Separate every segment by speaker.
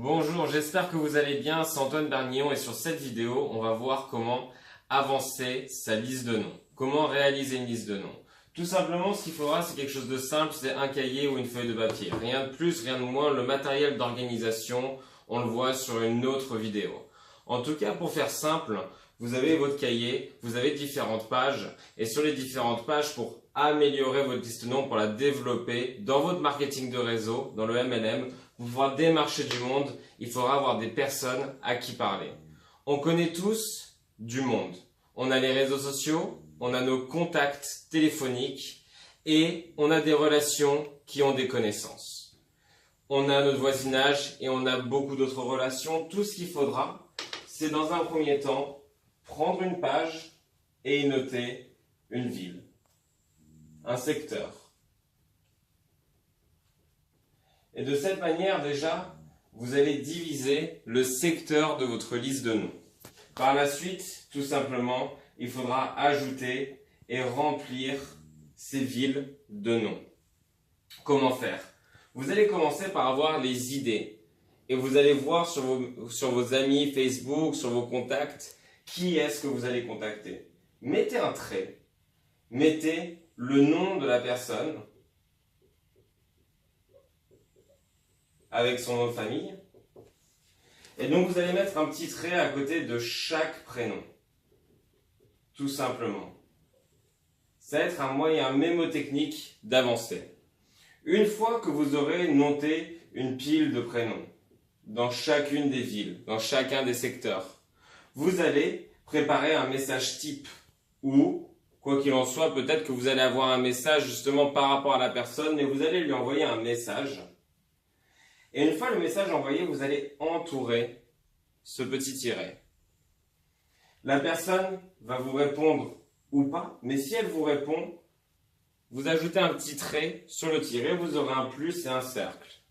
Speaker 1: Bonjour, j'espère que vous allez bien, c'est Antoine Bernillon et sur cette vidéo, on va voir comment avancer sa liste de noms. Comment réaliser une liste de noms. Tout simplement, ce qu'il faudra, c'est quelque chose de simple, c'est un cahier ou une feuille de papier. Rien de plus, rien de moins, le matériel d'organisation, on le voit sur une autre vidéo. En tout cas, pour faire simple, vous avez votre cahier, vous avez différentes pages, et sur les différentes pages, pour améliorer votre liste de noms, pour la développer dans votre marketing de réseau, dans le MLM, pour pouvoir démarcher du monde, il faudra avoir des personnes à qui parler. On connaît tous du monde. On a les réseaux sociaux, on a nos contacts téléphoniques et on a des relations qui ont des connaissances. On a notre voisinage et on a beaucoup d'autres relations. Tout ce qu'il faudra, c'est dans un premier temps, prendre une page et y noter une ville, un secteur. Et de cette manière, déjà, vous allez diviser le secteur de votre liste de noms. Par la suite, tout simplement, il faudra ajouter et remplir ces villes de noms. Comment faire? Vous allez commencer par avoir les idées. Et vous allez voir sur vos amis Facebook, sur vos contacts, qui est-ce que vous allez contacter. Mettez un trait. Mettez le nom de la personne avec son nom de famille. Et donc vous allez mettre un petit trait à côté de chaque prénom. Tout simplement. Ça va être un moyen mémotechnique d'avancer. Une fois que vous aurez noté une pile de prénoms dans chacune des villes, dans chacun des secteurs, vous allez préparer un message type ou, quoi qu'il en soit, peut-être que vous allez avoir un message justement par rapport à la personne, mais vous allez lui envoyer un message. Et une fois le message envoyé, vous allez entourer ce petit tiret. La personne va vous répondre ou pas, mais si elle vous répond, vous ajoutez un petit trait sur le tiret, vous aurez un plus et un cercle.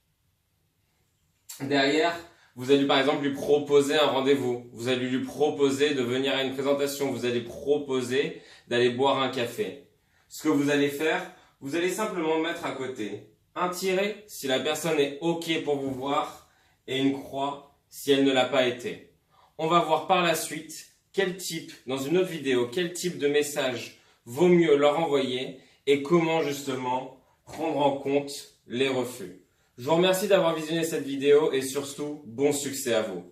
Speaker 1: Derrière, vous allez par exemple lui proposer un rendez-vous, vous allez lui proposer de venir à une présentation, vous allez proposer d'aller boire un café. Ce que vous allez faire, vous allez simplement mettre à côté un tiret si la personne est OK pour vous voir et une croix si elle ne l'a pas été. On va voir par la suite dans une autre vidéo, quel type de message vaut mieux leur envoyer et comment justement prendre en compte les refus. Je vous remercie d'avoir visionné cette vidéo et surtout, bon succès à vous.